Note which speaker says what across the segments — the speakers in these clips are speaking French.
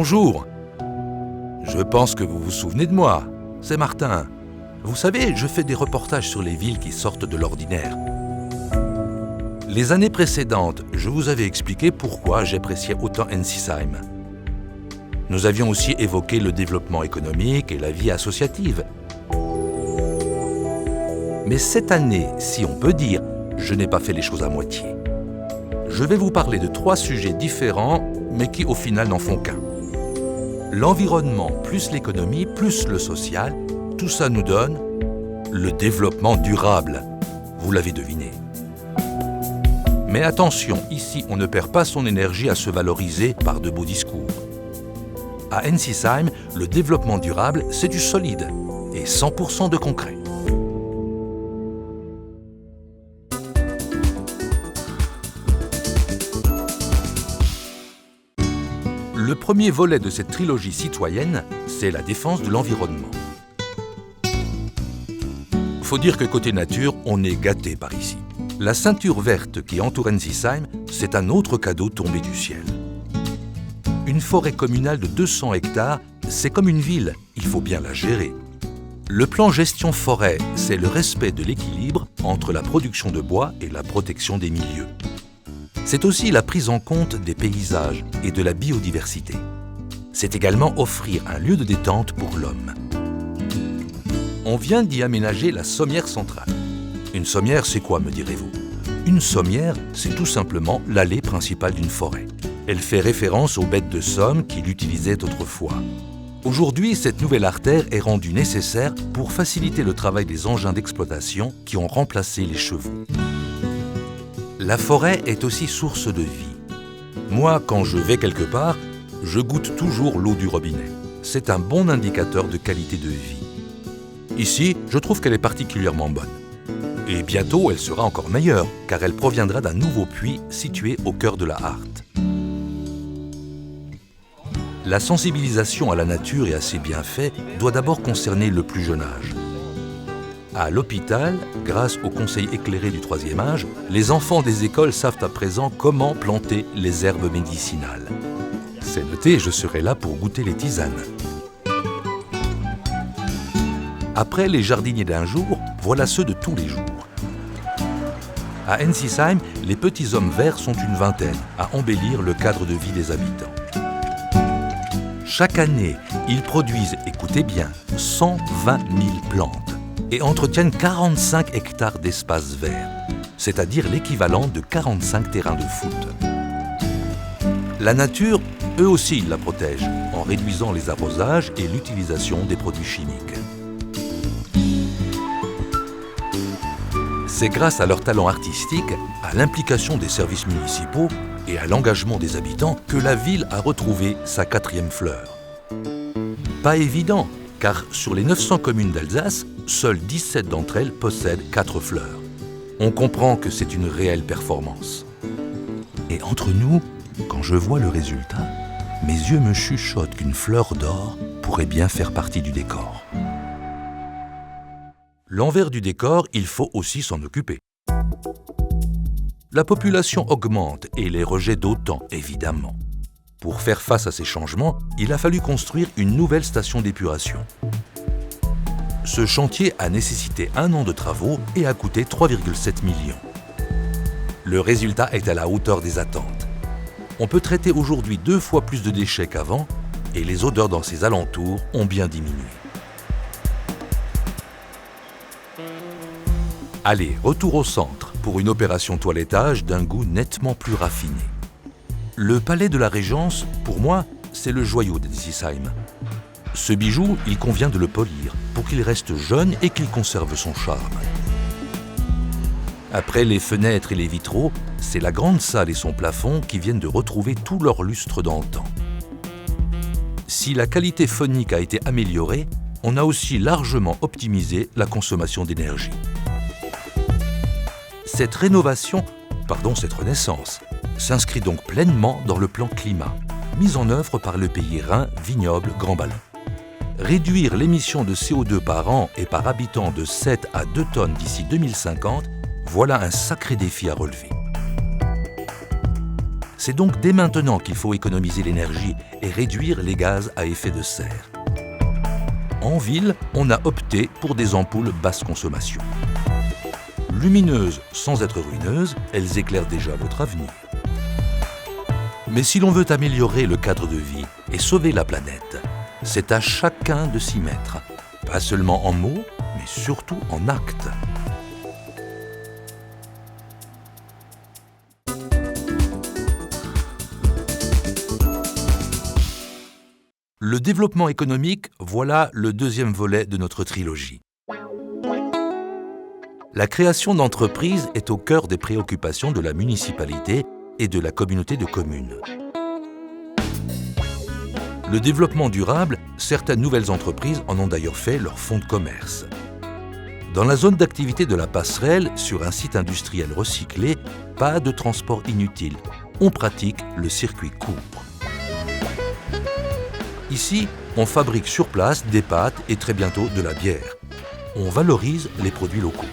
Speaker 1: Bonjour. Je pense que vous vous souvenez de moi. C'est Martin. Vous savez, je fais des reportages sur les villes qui sortent de l'ordinaire. Les années précédentes, je vous avais expliqué pourquoi j'appréciais autant Ensisheim. Nous avions aussi évoqué le développement économique et la vie associative. Mais cette année, si on peut dire, je n'ai pas fait les choses à moitié. Je vais vous parler de 3 sujets différents, mais qui au final n'en font qu'un. L'environnement plus l'économie plus le social, tout ça nous donne le développement durable. Vous l'avez deviné. Mais attention, ici, on ne perd pas son énergie à se valoriser par de beaux discours. À Ensisheim, le développement durable, c'est du solide et 100% de concret. Le premier volet de cette trilogie citoyenne, c'est la défense de l'environnement. Faut dire que côté nature, on est gâté par ici. La ceinture verte qui entoure Ensisheim, c'est un autre cadeau tombé du ciel. Une forêt communale de 200 hectares, c'est comme une ville, il faut bien la gérer. Le plan gestion forêt, c'est le respect de l'équilibre entre la production de bois et la protection des milieux. C'est aussi la prise en compte des paysages et de la biodiversité. C'est également offrir un lieu de détente pour l'homme. On vient d'y aménager la sommière centrale. Une sommière, c'est quoi, me direz-vous? Une sommière, c'est tout simplement l'allée principale d'une forêt. Elle fait référence aux bêtes de somme qui l'utilisaient autrefois. Aujourd'hui, cette nouvelle artère est rendue nécessaire pour faciliter le travail des engins d'exploitation qui ont remplacé les chevaux. La forêt est aussi source de vie. Moi, quand je vais quelque part, je goûte toujours l'eau du robinet. C'est un bon indicateur de qualité de vie. Ici, je trouve qu'elle est particulièrement bonne. Et bientôt, elle sera encore meilleure, car elle proviendra d'un nouveau puits situé au cœur de la Hart. La sensibilisation à la nature et à ses bienfaits doit d'abord concerner le plus jeune âge. À l'hôpital, grâce au conseil éclairé du 3e âge, les enfants des écoles savent à présent comment planter les herbes médicinales. C'est noté, je serai là pour goûter les tisanes. Après les jardiniers d'un jour, voilà ceux de tous les jours. À Ensisheim, les petits hommes verts sont une vingtaine à embellir le cadre de vie des habitants. Chaque année, ils produisent, écoutez bien, 120 000 plantes et entretiennent 45 hectares d'espace vert, c'est-à-dire l'équivalent de 45 terrains de foot. La nature, eux aussi, ils la protègent en réduisant les arrosages et l'utilisation des produits chimiques. C'est grâce à leur talent artistique, à l'implication des services municipaux et à l'engagement des habitants que la ville a retrouvé sa 4e fleur. Pas évident, car sur les 900 communes d'Alsace, seules 17 d'entre elles possèdent 4 fleurs. On comprend que c'est une réelle performance. Et entre nous, quand je vois le résultat, mes yeux me chuchotent qu'une fleur d'or pourrait bien faire partie du décor. L'envers du décor, il faut aussi s'en occuper. La population augmente et les rejets d'autant, évidemment. Pour faire face à ces changements, il a fallu construire une nouvelle station d'épuration. Ce chantier a nécessité 1 an de travaux et a coûté 3,7 millions. Le résultat est à la hauteur des attentes. On peut traiter aujourd'hui 2 fois plus de déchets qu'avant et les odeurs dans ses alentours ont bien diminué. Allez, retour au centre pour une opération toilettage d'un goût nettement plus raffiné. Le palais de la Régence, pour moi, c'est le joyau d'Ensisheim. Ce bijou, il convient de le polir pour qu'il reste jeune et qu'il conserve son charme. Après les fenêtres et les vitraux, c'est la grande salle et son plafond qui viennent de retrouver tout leur lustre d'antan. Si la qualité phonique a été améliorée, on a aussi largement optimisé la consommation d'énergie. Cette renaissance, s'inscrit donc pleinement dans le plan climat, mis en œuvre par le pays Rhin Vignoble Grand Ballon. Réduire l'émission de CO2 par an et par habitant de 7 à 2 tonnes d'ici 2050, voilà un sacré défi à relever. C'est donc dès maintenant qu'il faut économiser l'énergie et réduire les gaz à effet de serre. En ville, on a opté pour des ampoules basse consommation. Lumineuses sans être ruineuses, elles éclairent déjà votre avenir. Mais si l'on veut améliorer le cadre de vie et sauver la planète, c'est à chacun de s'y mettre, pas seulement en mots, mais surtout en actes. Le développement économique, voilà le deuxième volet de notre trilogie. La création d'entreprises est au cœur des préoccupations de la municipalité et de la communauté de communes. Le développement durable, certaines nouvelles entreprises en ont d'ailleurs fait leur fonds de commerce. Dans la zone d'activité de la passerelle, sur un site industriel recyclé, pas de transport inutile. On pratique le circuit court. Ici, on fabrique sur place des pâtes et très bientôt de la bière. On valorise les produits locaux.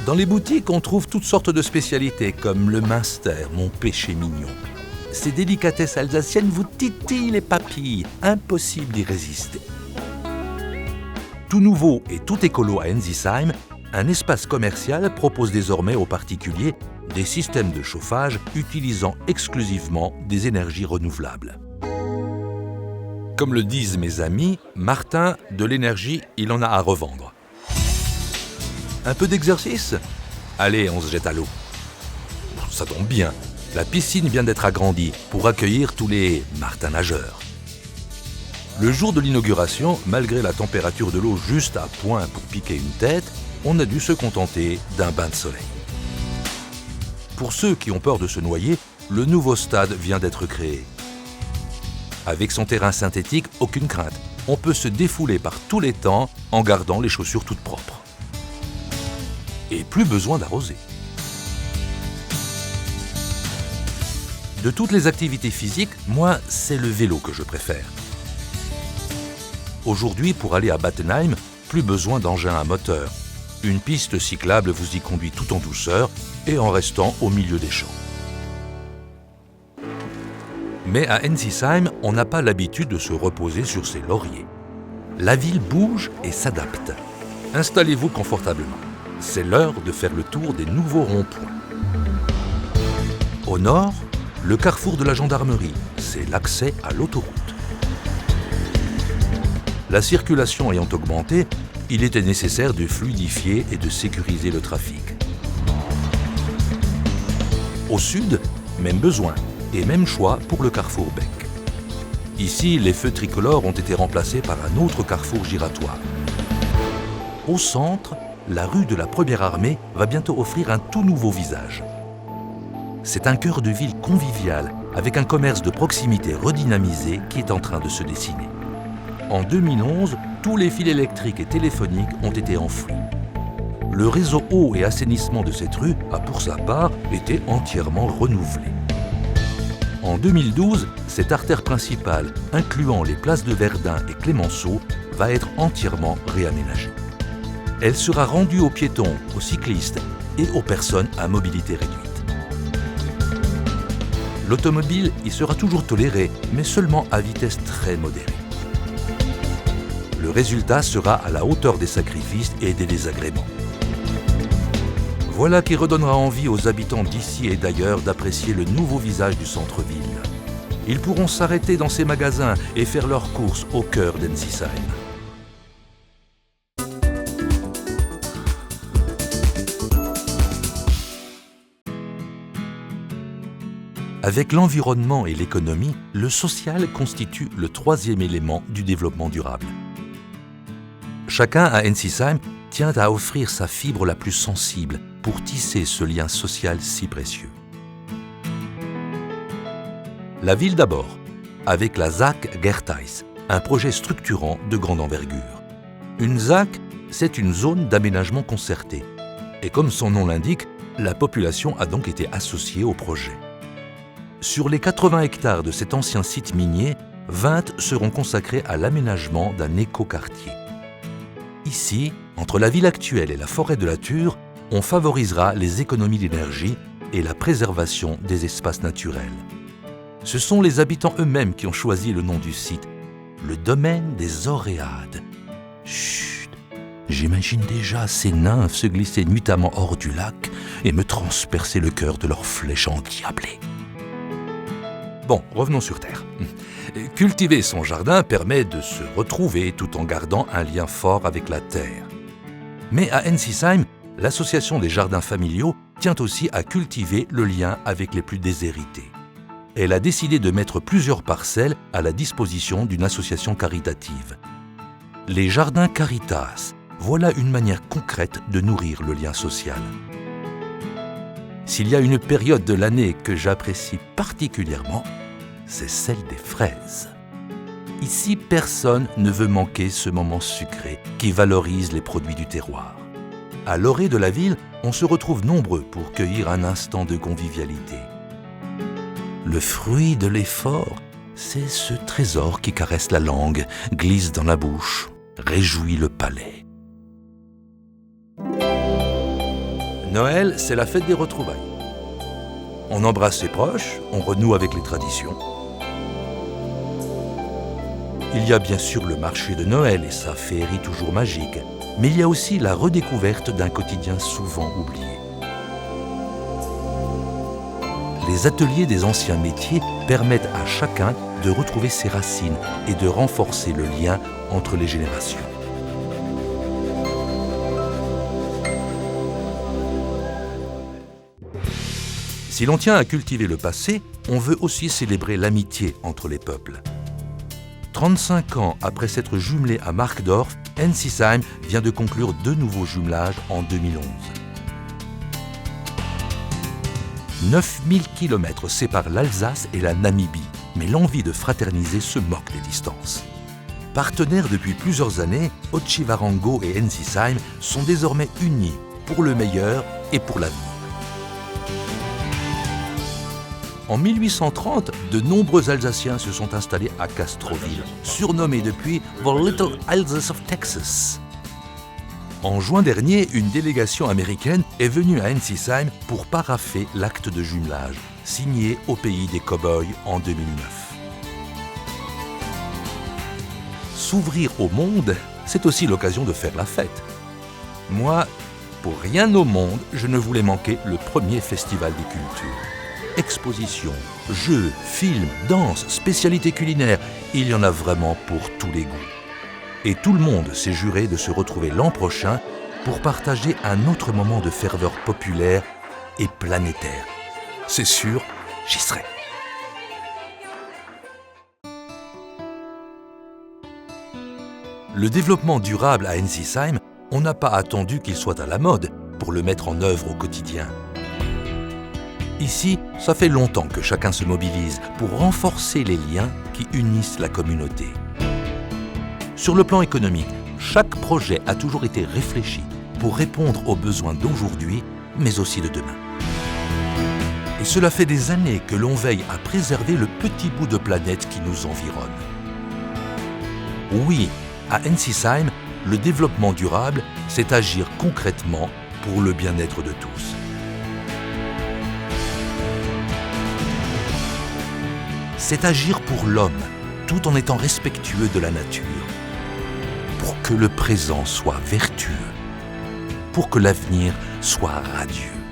Speaker 1: Dans les boutiques, on trouve toutes sortes de spécialités, comme le Münster, mon péché mignon. Ces délicatesses alsaciennes vous titillent les papilles, impossible d'y résister. Tout nouveau et tout écolo à Ensisheim, un espace commercial propose désormais aux particuliers des systèmes de chauffage utilisant exclusivement des énergies renouvelables. Comme le disent mes amis, Martin, de l'énergie, il en a à revendre. Un peu d'exercice ? Allez, on se jette à l'eau. Ça tombe bien, la piscine vient d'être agrandie pour accueillir tous les Martin nageurs. Le jour de l'inauguration, malgré la température de l'eau juste à point pour piquer une tête, on a dû se contenter d'un bain de soleil. Pour ceux qui ont peur de se noyer, le nouveau stade vient d'être créé. Avec son terrain synthétique, aucune crainte. On peut se défouler par tous les temps en gardant les chaussures toutes propres. Et plus besoin d'arroser. De toutes les activités physiques, moi, c'est le vélo que je préfère. Aujourd'hui, pour aller à Battenheim, plus besoin d'engin à moteur. Une piste cyclable vous y conduit tout en douceur et en restant au milieu des champs. Mais à Ensisheim, on n'a pas l'habitude de se reposer sur ses lauriers. La ville bouge et s'adapte. Installez-vous confortablement. C'est l'heure de faire le tour des nouveaux ronds-points. Au nord, le carrefour de la gendarmerie, c'est l'accès à l'autoroute. La circulation ayant augmenté, il était nécessaire de fluidifier et de sécuriser le trafic. Au sud, même besoin et même choix pour le carrefour Beck. Ici, les feux tricolores ont été remplacés par un autre carrefour giratoire. Au centre, la rue de la Première Armée va bientôt offrir un tout nouveau visage. C'est un cœur de ville convivial, avec un commerce de proximité redynamisé qui est en train de se dessiner. En 2011, tous les fils électriques et téléphoniques ont été enfouis. Le réseau eau et assainissement de cette rue a pour sa part été entièrement renouvelé. En 2012, cette artère principale, incluant les places de Verdun et Clémenceau, va être entièrement réaménagée. Elle sera rendue aux piétons, aux cyclistes et aux personnes à mobilité réduite. L'automobile y sera toujours tolérée, mais seulement à vitesse très modérée. Le résultat sera à la hauteur des sacrifices et des désagréments. Voilà qui redonnera envie aux habitants d'ici et d'ailleurs d'apprécier le nouveau visage du centre-ville. Ils pourront s'arrêter dans ces magasins et faire leurs courses au cœur d'Ensisheim. Avec l'environnement et l'économie, le social constitue le troisième élément du développement durable. Chacun à Ensisheim tient à offrir sa fibre la plus sensible pour tisser ce lien social si précieux. La ville d'abord, avec la ZAC Gertheis, un projet structurant de grande envergure. Une ZAC, c'est une zone d'aménagement concerté. Et comme son nom l'indique, la population a donc été associée au projet. Sur les 80 hectares de cet ancien site minier, 20 seront consacrés à l'aménagement d'un écoquartier. Ici, entre la ville actuelle et la forêt de la Ture, on favorisera les économies d'énergie et la préservation des espaces naturels. Ce sont les habitants eux-mêmes qui ont choisi le nom du site, le domaine des Oréades. Chut, j'imagine déjà ces nymphes se glisser nuitamment hors du lac et me transpercer le cœur de leurs flèches endiablées. Bon, revenons sur Terre. Cultiver son jardin permet de se retrouver tout en gardant un lien fort avec la terre. Mais à Ensisheim, l'association des jardins familiaux tient aussi à cultiver le lien avec les plus déshérités. Elle a décidé de mettre plusieurs parcelles à la disposition d'une association caritative. Les jardins Caritas, voilà une manière concrète de nourrir le lien social. S'il y a une période de l'année que j'apprécie particulièrement, c'est celle des fraises. Ici, personne ne veut manquer ce moment sucré qui valorise les produits du terroir. À l'orée de la ville, on se retrouve nombreux pour cueillir un instant de convivialité. Le fruit de l'effort, c'est ce trésor qui caresse la langue, glisse dans la bouche, réjouit le palais. Noël, c'est la fête des retrouvailles. On embrasse ses proches, on renoue avec les traditions. Il y a bien sûr le marché de Noël et sa féerie toujours magique, mais il y a aussi la redécouverte d'un quotidien souvent oublié. Les ateliers des anciens métiers permettent à chacun de retrouver ses racines et de renforcer le lien entre les générations. Si l'on tient à cultiver le passé, on veut aussi célébrer l'amitié entre les peuples. 35 ans après s'être jumelé à Markdorf, Ensisheim vient de conclure 2 nouveaux jumelages en 2011. 9000 km séparent l'Alsace et la Namibie, mais l'envie de fraterniser se moque des distances. Partenaires depuis plusieurs années, Otjiwarongo et Ensisheim sont désormais unis pour le meilleur et pour l'avenir. En 1830, de nombreux Alsaciens se sont installés à Castroville, surnommé depuis « The Little Alsace of Texas ». En juin dernier, une délégation américaine est venue à Ensisheim pour parapher l'acte de jumelage, signé au pays des cow-boys en 2009. S'ouvrir au monde, c'est aussi l'occasion de faire la fête. Moi, pour rien au monde, je ne voulais manquer le premier festival des cultures. Expositions, jeux, films, danses, spécialités culinaires, il y en a vraiment pour tous les goûts. Et tout le monde s'est juré de se retrouver l'an prochain pour partager un autre moment de ferveur populaire et planétaire. C'est sûr, j'y serai. Le développement durable à Ensisheim, on n'a pas attendu qu'il soit à la mode pour le mettre en œuvre au quotidien. Ici, ça fait longtemps que chacun se mobilise pour renforcer les liens qui unissent la communauté. Sur le plan économique, chaque projet a toujours été réfléchi pour répondre aux besoins d'aujourd'hui, mais aussi de demain. Et cela fait des années que l'on veille à préserver le petit bout de planète qui nous environne. Oui, à Ensisheim, le développement durable, c'est agir concrètement pour le bien-être de tous. C'est agir pour l'homme, tout en étant respectueux de la nature, pour que le présent soit vertueux, pour que l'avenir soit radieux.